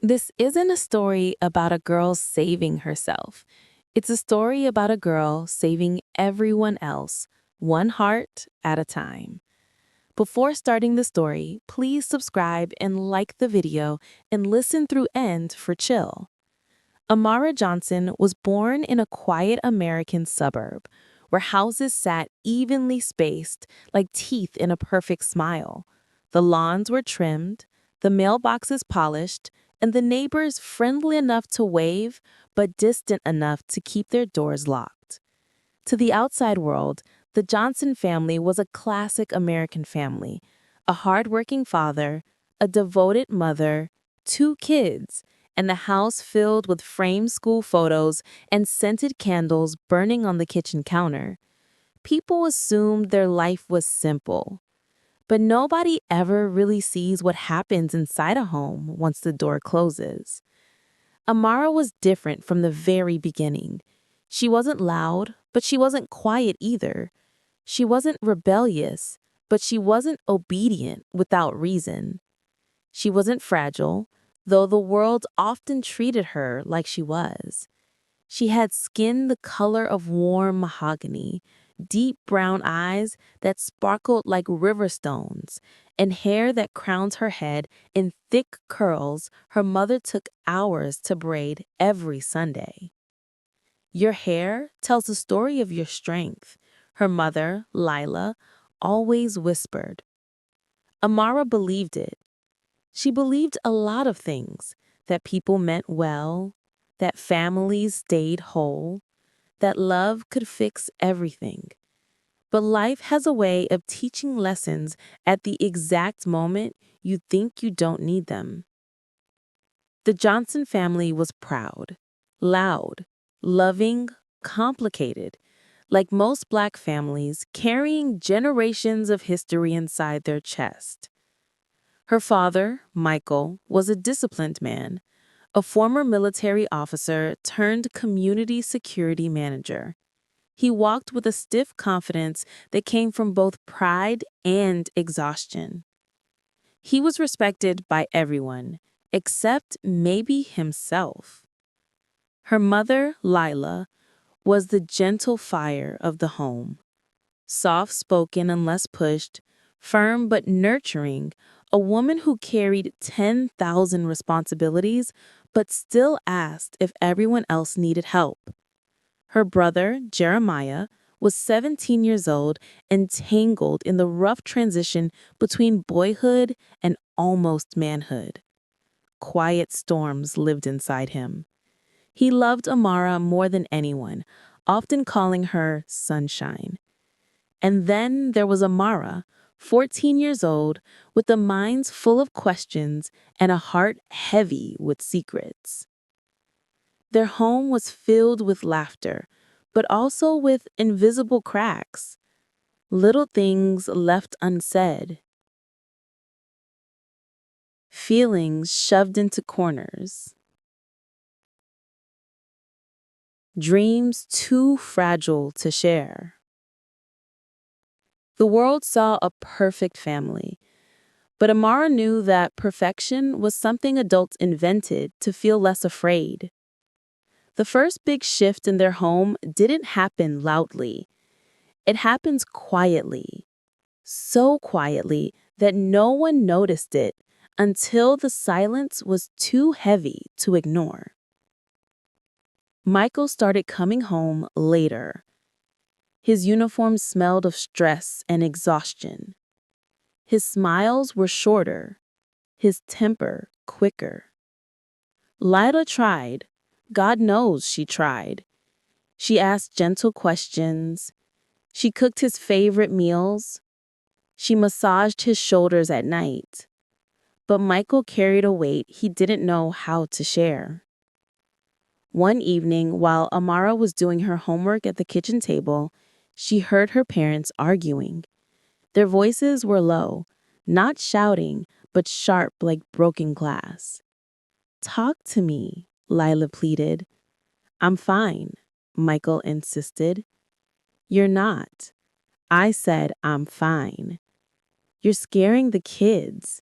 This isn't a story about a girl saving herself. It's a story about a girl saving everyone else, one heart at a time. Before starting the story, please subscribe and like the video and listen through end for chill. Amara Johnson was born in a quiet American suburb where houses sat evenly spaced like teeth in a perfect smile. The lawns were trimmed, the mailboxes polished, and the neighbors friendly enough to wave but distant enough to keep their doors locked. To the outside world, the Johnson family was a classic American family: a hardworking father, a devoted mother, two kids, and a house filled with framed school photos and scented candles burning on the kitchen counter. People assumed their life was simple, but nobody ever really sees what happens inside a home once the door closes. Amara was different from the very beginning. She wasn't loud, but she wasn't quiet either. She wasn't rebellious, but she wasn't obedient without reason. She wasn't fragile, though the world often treated her like she was. She had skin the color of warm mahogany, deep brown eyes that sparkled like river stones, and hair that crowned her head in thick curls her mother took hours to braid every Sunday. "Your hair tells the story of your strength," her mother, Lila, always whispered. Amara believed it. She believed a lot of things: that people meant well, that families stayed whole, that love could fix everything. But life has a way of teaching lessons at the exact moment you think you don't need them. The Johnson family was proud, loud, loving, complicated, like most Black families, carrying generations of history inside their chest. Her father, Michael, was a disciplined man, a former military officer turned community security manager. He walked with a stiff confidence that came from both pride and exhaustion. He was respected by everyone, except maybe himself. Her mother, Lila, was the gentle fire of the home. Soft-spoken and less pushed, firm but nurturing, a woman who carried 10,000 responsibilities but still asked if everyone else needed help. Her brother, Jeremiah, was 17 years old and tangled in the rough transition between boyhood and almost manhood. Quiet storms lived inside him. He loved Amara more than anyone, often calling her sunshine. And then there was Amara, 14 years old, with a mind full of questions and a heart heavy with secrets. Their home was filled with laughter, but also with invisible cracks, little things left unsaid, feelings shoved into corners, dreams too fragile to share. The world saw a perfect family, but Amara knew that perfection was something adults invented to feel less afraid. The first big shift in their home didn't happen loudly. It happens quietly, so quietly that no one noticed it until the silence was too heavy to ignore. Michael started coming home later. His uniform smelled of stress and exhaustion. His smiles were shorter, his temper quicker. Lila tried. God knows she tried. She asked gentle questions. She cooked his favorite meals. She massaged his shoulders at night. But Michael carried a weight he didn't know how to share. One evening, while Amara was doing her homework at the kitchen table, she heard her parents arguing. Their voices were low, not shouting, but sharp like broken glass. "Talk to me," Lila pleaded. "I'm fine," Michael insisted. "You're not. I said I'm fine. You're scaring the kids."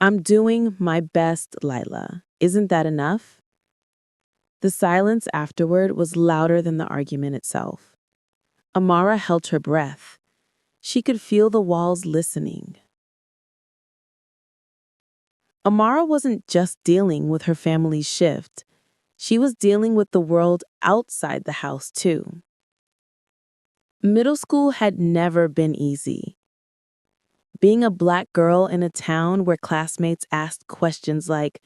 I'm doing my best, Lila. Isn't that enough? The silence afterward was louder than the argument itself. Amara held her breath. She could feel the walls listening. Amara wasn't just dealing with her family's shift. She was dealing with the world outside the house, too. Middle school had never been easy. Being a black girl in a town where classmates asked questions like,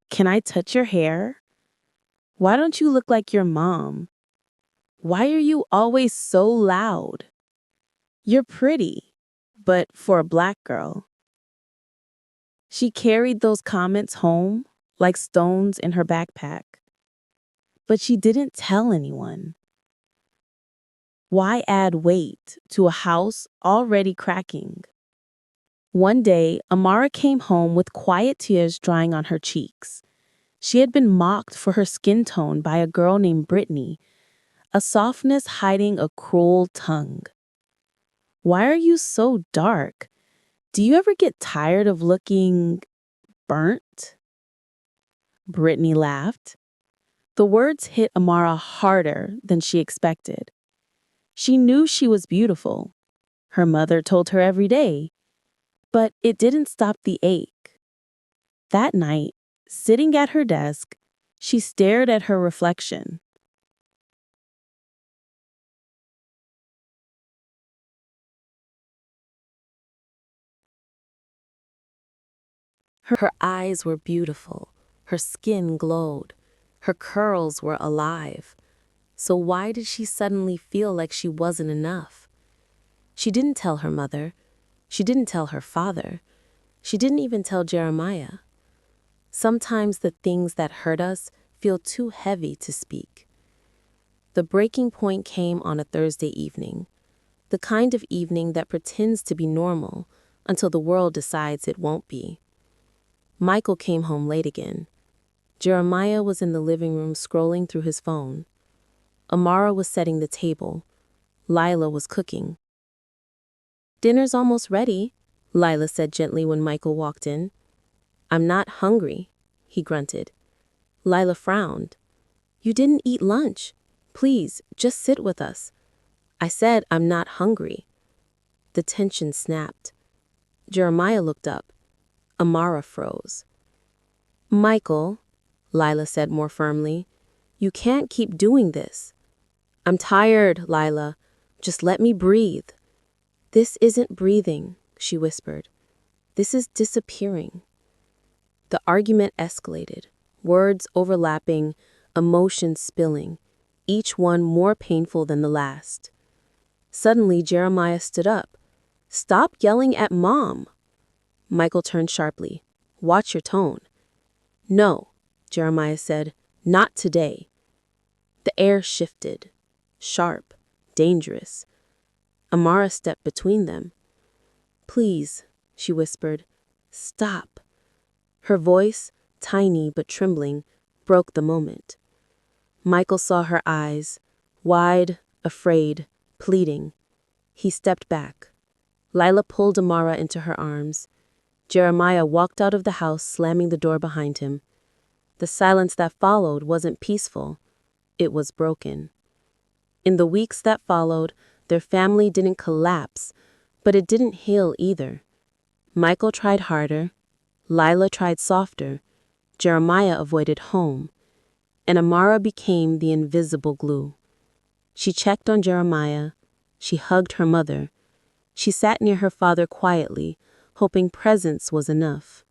"Can I touch your hair? Why don't you look like your mom? Why are you always so loud? You're pretty, but for a black girl." She carried those comments home like stones in her backpack. But she didn't tell anyone. Why add weight to a house already cracking? One day, Amara came home with quiet tears drying on her cheeks. She had been mocked for her skin tone by a girl named Brittany, a softness hiding a cruel tongue. "Why are you so dark? Do you ever get tired of looking burnt?" Brittany laughed. The words hit Amara harder than she expected. She knew she was beautiful. Her mother told her every day. But it didn't stop the ache. That night, sitting at her desk, she stared at her reflection. Her eyes were beautiful. Her skin glowed. Her curls were alive. So why did she suddenly feel like she wasn't enough? She didn't tell her mother. She didn't tell her father. She didn't even tell Jeremiah. Sometimes the things that hurt us feel too heavy to speak. The breaking point came on a Thursday evening, the kind of evening that pretends to be normal until the world decides it won't be. Michael came home late again. Jeremiah was in the living room scrolling through his phone. Amara was setting the table. Lila was cooking. "Dinner's almost ready," Lila said gently when Michael walked in. "I'm not hungry," he grunted. Lila frowned. "You didn't eat lunch. Please, just sit with us." "I said I'm not hungry." The tension snapped. Jeremiah looked up. Amara froze. "Michael," Lila said more firmly, "you can't keep doing this." "I'm tired, Lila. Just let me breathe." "This isn't breathing," she whispered. "This is disappearing." The argument escalated, words overlapping, emotions spilling, each one more painful than the last. Suddenly, Jeremiah stood up. "Stop yelling at Mom." Michael turned sharply. "Watch your tone." "No," Jeremiah said, "not today." The air shifted. Sharp, dangerous. Amara stepped between them. "Please," she whispered, "stop." Her voice, tiny but trembling, broke the moment. Michael saw her eyes, wide, afraid, pleading. He stepped back. Lila pulled Amara into her arms. Jeremiah walked out of the house, slamming the door behind him. The silence that followed wasn't peaceful. It was broken. In the weeks that followed, their family didn't collapse, but it didn't heal either. Michael tried harder. Lila tried softer. Jeremiah avoided home. And Amara became the invisible glue. She checked on Jeremiah. She hugged her mother. She sat near her father quietly, hoping presence was enough.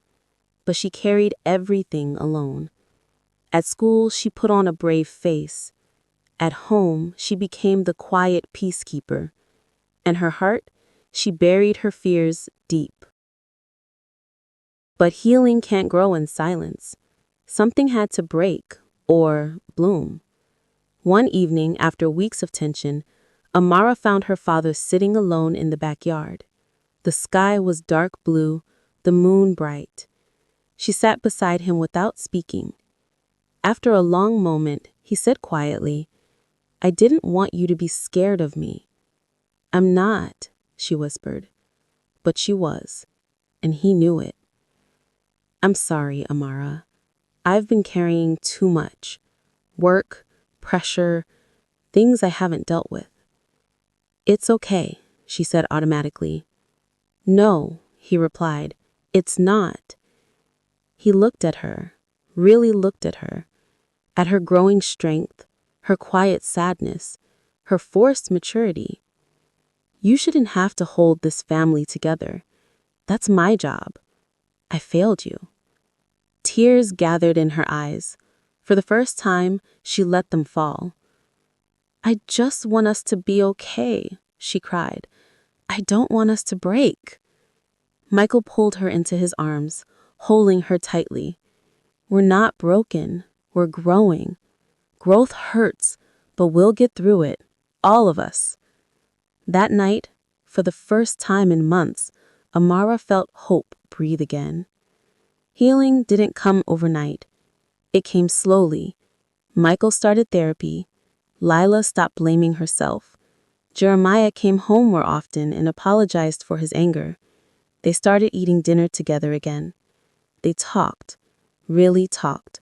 But she carried everything alone. At school, she put on a brave face. At home, she became the quiet peacekeeper. And her heart, she buried her fears deep. But healing can't grow in silence. Something had to break, or bloom. One evening, after weeks of tension, Amara found her father sitting alone in the backyard. The sky was dark blue, the moon bright. She sat beside him without speaking. After a long moment, he said quietly, "I didn't want you to be scared of me." "I'm not," she whispered. But she was, and he knew it. I'm sorry, Amara. I've been carrying too much. Work, pressure, things I haven't dealt with. It's okay, she said automatically. No, he replied. It's not. He looked at her, really looked at her growing strength, her quiet sadness, her forced maturity. You shouldn't have to hold this family together. That's my job. I failed you. Tears gathered in her eyes. For the first time, she let them fall. I just want us to be okay, she cried. I don't want us to break. Michael pulled her into his arms, holding her tightly. We're not broken. We're growing. Growth hurts, but we'll get through it. All of us. That night, for the first time in months, Amara felt hope breathe again. Healing didn't come overnight. It came slowly. Michael started therapy. Lila stopped blaming herself. Jeremiah came home more often and apologized for his anger. They started eating dinner together again. They talked, really talked.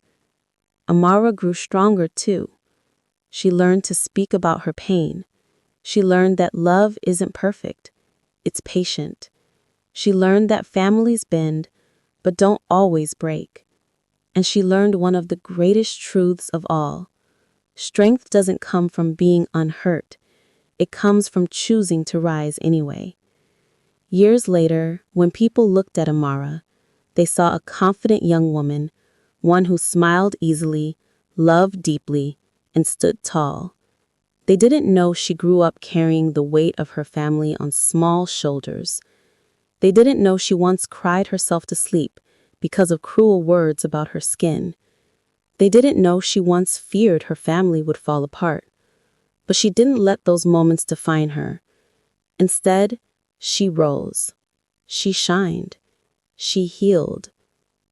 Amara grew stronger too. She learned to speak about her pain. She learned that love isn't perfect. It's patient. She learned that families bend, but don't always break. And she learned one of the greatest truths of all. Strength doesn't come from being unhurt. It comes from choosing to rise anyway. Years later, when people looked at Amara, they saw a confident young woman, one who smiled easily, loved deeply, and stood tall. They didn't know she grew up carrying the weight of her family on small shoulders. They didn't know she once cried herself to sleep because of cruel words about her skin. They didn't know she once feared her family would fall apart. But she didn't let those moments define her. Instead, she rose. She shined. She healed.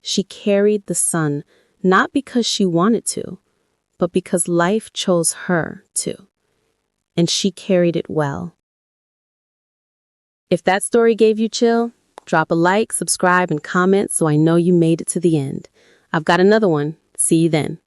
She carried the sun, not because she wanted to, but because life chose her to. And she carried it well. If that story gave you chill, drop a like, subscribe, and comment so I know you made it to the end. I've got another one. See you then.